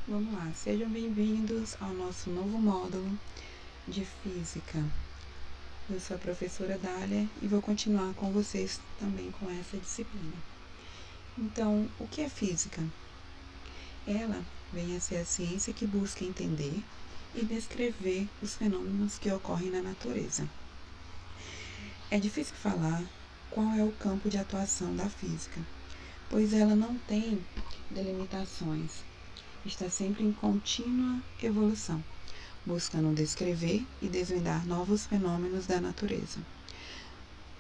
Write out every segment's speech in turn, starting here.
Vamos lá, sejam bem-vindos ao nosso novo módulo de Física. Eu sou a professora Dália e vou continuar com vocês também com essa disciplina. Então, o que é Física? Ela vem a ser a ciência que busca entender e descrever os fenômenos que ocorrem na natureza. É difícil falar qual é o campo de atuação da física, pois ela não tem delimitações. Está sempre em contínua evolução, buscando descrever e desvendar novos fenômenos da natureza.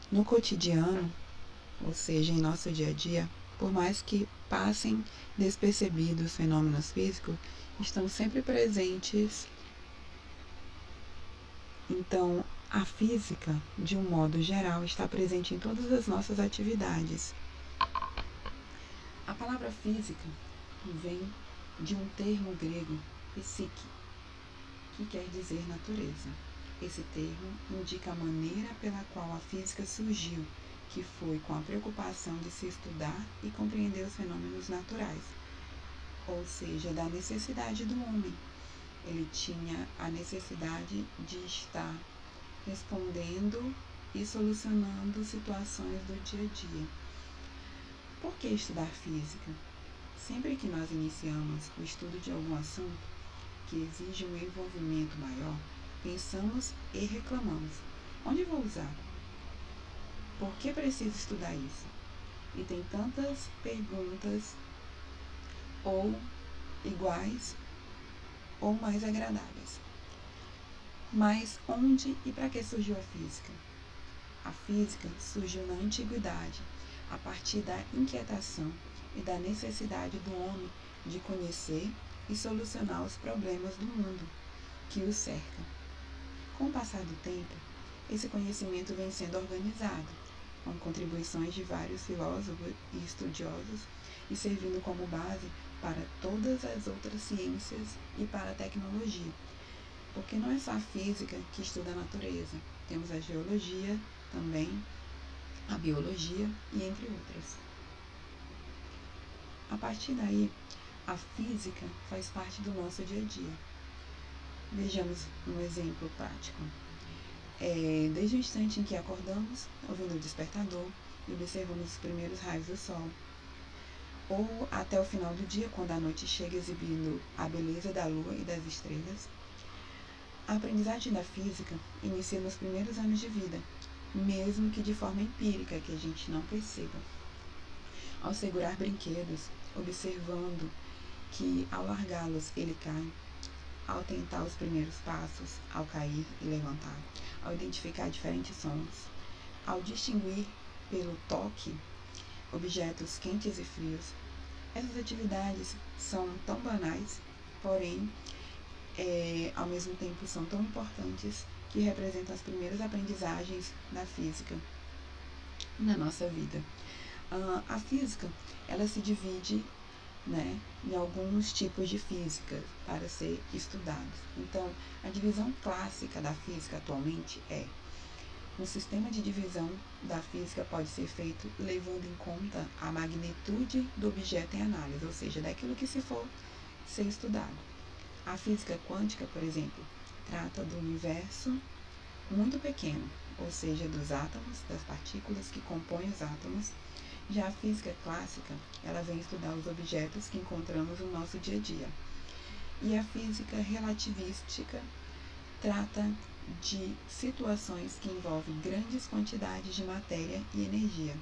No cotidiano, ou seja, em nosso dia a dia, por mais que passem despercebidos fenômenos físicos, estão sempre presentes. Então, a física, de um modo geral, está presente em todas as nossas atividades. A palavra física vem de um termo grego, psique, que quer dizer natureza. Esse termo indica a maneira pela qual a física surgiu, que foi com a preocupação de se estudar e compreender os fenômenos naturais, ou seja, da necessidade do homem. Ele tinha a necessidade de estar respondendo e solucionando situações do dia a dia. Por que estudar física? Sempre que nós iniciamos o estudo de algum assunto que exige um envolvimento maior, pensamos e reclamamos. Onde vou usar? Por que preciso estudar isso? E tem tantas perguntas ou iguais ou mais agradáveis. Mas onde e para que surgiu a física? A física surgiu na antiguidade, a partir da inquietação e da necessidade do homem de conhecer e solucionar os problemas do mundo que o cerca. Com o passar do tempo, esse conhecimento vem sendo organizado, com contribuições de vários filósofos e estudiosos e servindo como base para todas as outras ciências e para a tecnologia. Porque não é só a física que estuda a natureza, temos a geologia também, a biologia e entre outras. A partir daí, a física faz parte do nosso dia a dia. Vejamos um exemplo prático. Desde o instante em que acordamos, ouvindo o despertador e observamos os primeiros raios do sol, ou até o final do dia, quando a noite chega exibindo a beleza da lua e das estrelas. A aprendizagem da física inicia nos primeiros anos de vida, mesmo que de forma empírica, que a gente não perceba. Ao segurar brinquedos, observando que ao largá-los ele cai, ao tentar os primeiros passos, ao cair e levantar, ao identificar diferentes sons, ao distinguir pelo toque objetos quentes e frios. Essas atividades são tão banais, porém, ao mesmo tempo são tão importantes que representam as primeiras aprendizagens da física na nossa vida. A física, ela se divide, em alguns tipos de física para ser estudados. Então, a divisão clássica da física atualmente um sistema de divisão da física pode ser feito levando em conta a magnitude do objeto em análise, ou seja, daquilo que se for ser estudado. A física quântica, por exemplo, trata do universo muito pequeno, ou seja, dos átomos, das partículas que compõem os átomos. Já a física clássica, ela vem estudar os objetos que encontramos no nosso dia a dia. E a física relativística trata de situações que envolvem grandes quantidades de matéria e energia.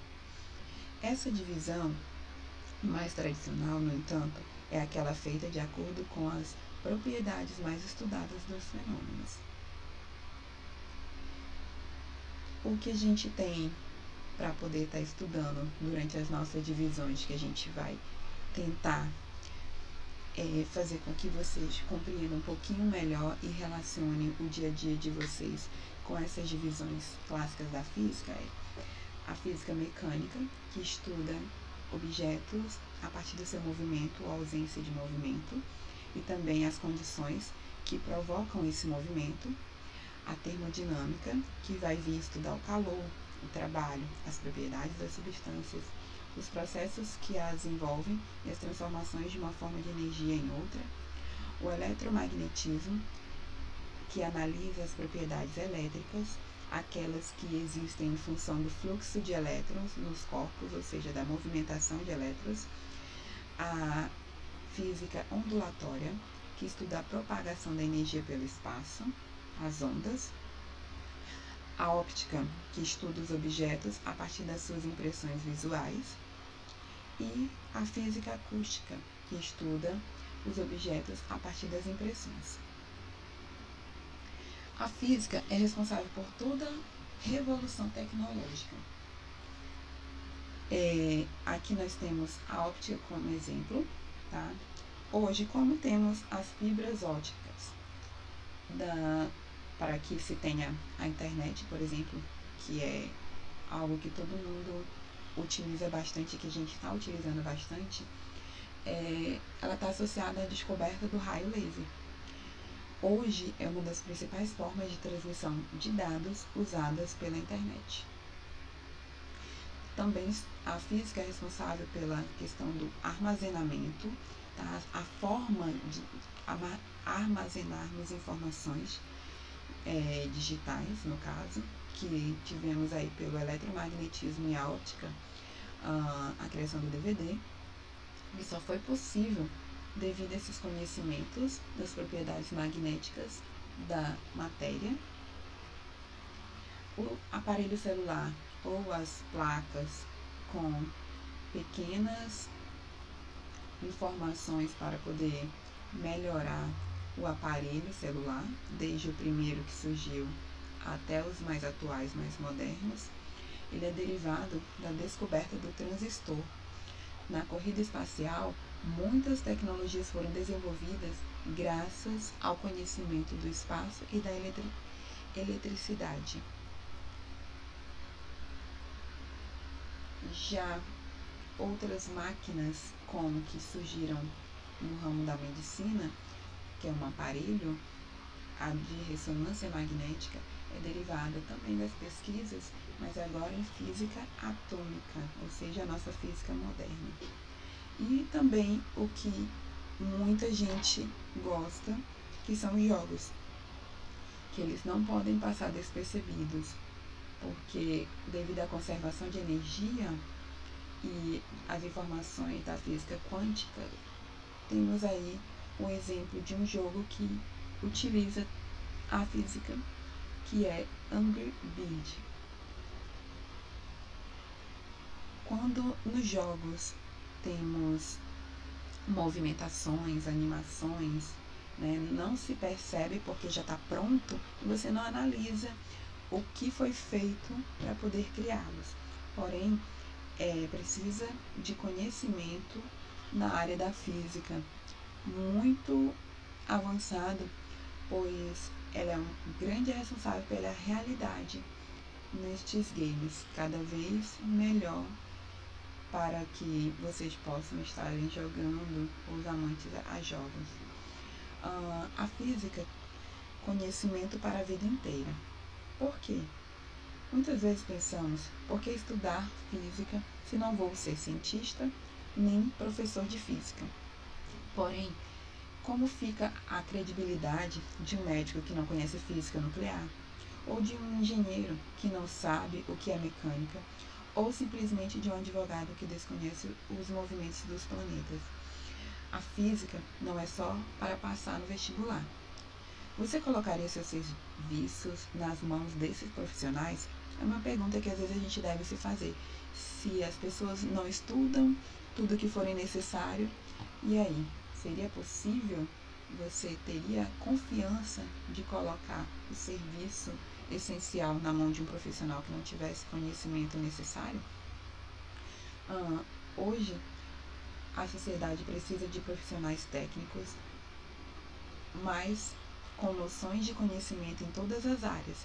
Essa divisão mais tradicional, no entanto, é aquela feita de acordo com as propriedades mais estudadas dos fenômenos. O que a gente tem para poder estar estudando durante as nossas divisões, que a gente vai tentar fazer com que vocês compreendam um pouquinho melhor e relacionem o dia a dia de vocês com essas divisões clássicas da física, a física mecânica, que estuda objetos a partir do seu movimento ou ausência de movimento, e também as condições que provocam esse movimento. A termodinâmica, que vai vir estudar o calor, o trabalho, as propriedades das substâncias, os processos que as envolvem e as transformações de uma forma de energia em outra. o eletromagnetismo, que analisa as propriedades elétricas, aquelas que existem em função do fluxo de elétrons nos corpos, ou seja, da movimentação de elétrons. A física ondulatória, que estuda a propagação da energia pelo espaço, as ondas. A óptica, que estuda os objetos a partir das suas impressões visuais. E a física acústica, que estuda os objetos a partir das impressões. A física é responsável por toda revolução tecnológica. Aqui nós temos a óptica como exemplo, tá? Hoje, como temos as fibras ópticas para que se tenha a internet, por exemplo, que é algo que todo mundo utiliza bastante, que a gente está utilizando bastante, ela está associada à descoberta do raio laser. Hoje é uma das principais formas de transmissão de dados usadas pela internet. Também a física é responsável pela questão do armazenamento, tá? A forma de armazenarmos informações digitais, no caso, que tivemos aí pelo eletromagnetismo e a óptica, a criação do DVD, e só foi possível devido a esses conhecimentos das propriedades magnéticas da matéria. O aparelho celular ou as placas com pequenas informações para poder melhorar o aparelho celular, desde o primeiro que surgiu até os mais atuais, mais modernos. Ele é derivado da descoberta do transistor. Na corrida espacial, muitas tecnologias foram desenvolvidas graças ao conhecimento do espaço e da eletricidade. Já outras máquinas, como que surgiram no ramo da medicina, que é um aparelho, a de ressonância magnética, é derivada também das pesquisas, mas agora em física atômica, ou seja, a nossa física moderna. E também o que muita gente gosta, que são os jogos, que eles não podem passar despercebidos, porque devido à conservação de energia e as informações da física quântica, temos aí um exemplo de um jogo que utiliza a física, que é Angry Birds. Quando nos jogos temos movimentações, animações, né, não se percebe porque já está pronto e você não analisa o que foi feito para poder criá-los. Porém, precisa de conhecimento na área da física muito avançado, pois ela é um grande responsável pela realidade nestes games, cada vez melhor, para que vocês possam estarem jogando, os amantes a jogos. A física, conhecimento para a vida inteira. Por quê? Muitas vezes pensamos, por que estudar física se não vou ser cientista nem professor de física? Porém, como fica a credibilidade de um médico que não conhece física nuclear? Ou de um engenheiro que não sabe o que é mecânica? Ou simplesmente de um advogado que desconhece os movimentos dos planetas? A física não é só para passar no vestibular. Você colocaria seus serviços nas mãos desses profissionais? É uma pergunta que às vezes a gente deve se fazer. Se as pessoas não estudam tudo o que forem necessário, e aí? Seria possível? Você teria confiança de colocar o serviço essencial na mão de um profissional que não tivesse conhecimento necessário? Hoje, a sociedade precisa de profissionais técnicos, mas com noções de conhecimento em todas as áreas,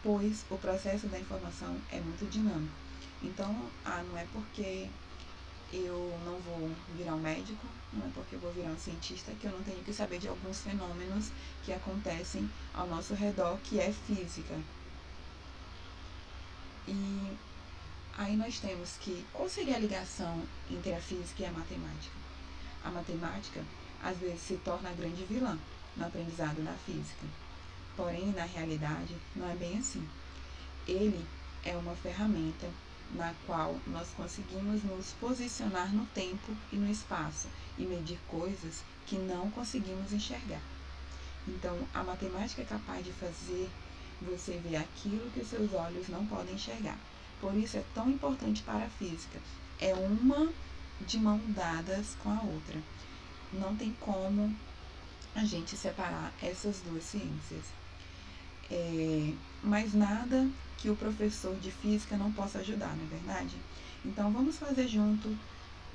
pois o processo da informação é muito dinâmico. Então, não é porque eu não vou virar um médico, não é porque eu vou virar um cientista que eu não tenho que saber de alguns fenômenos que acontecem ao nosso redor, que é física. E aí nós temos que, qual seria a ligação entre a física e a matemática? A matemática às vezes se torna a grande vilã no aprendizado da física. Porém, na realidade, não é bem assim. Ele é uma ferramenta na qual nós conseguimos nos posicionar no tempo e no espaço e medir coisas que não conseguimos enxergar. Então, a matemática é capaz de fazer você ver aquilo que os seus olhos não podem enxergar. Por isso é tão importante para a física. É uma de mão dadas com a outra. Não tem como a gente separar essas duas ciências. Mas nada que o professor de física não possa ajudar, não é verdade? Então, vamos fazer junto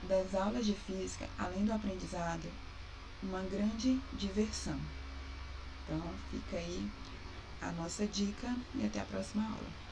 das aulas de física, além do aprendizado, uma grande diversão. Então, fica aí a nossa dica e até a próxima aula.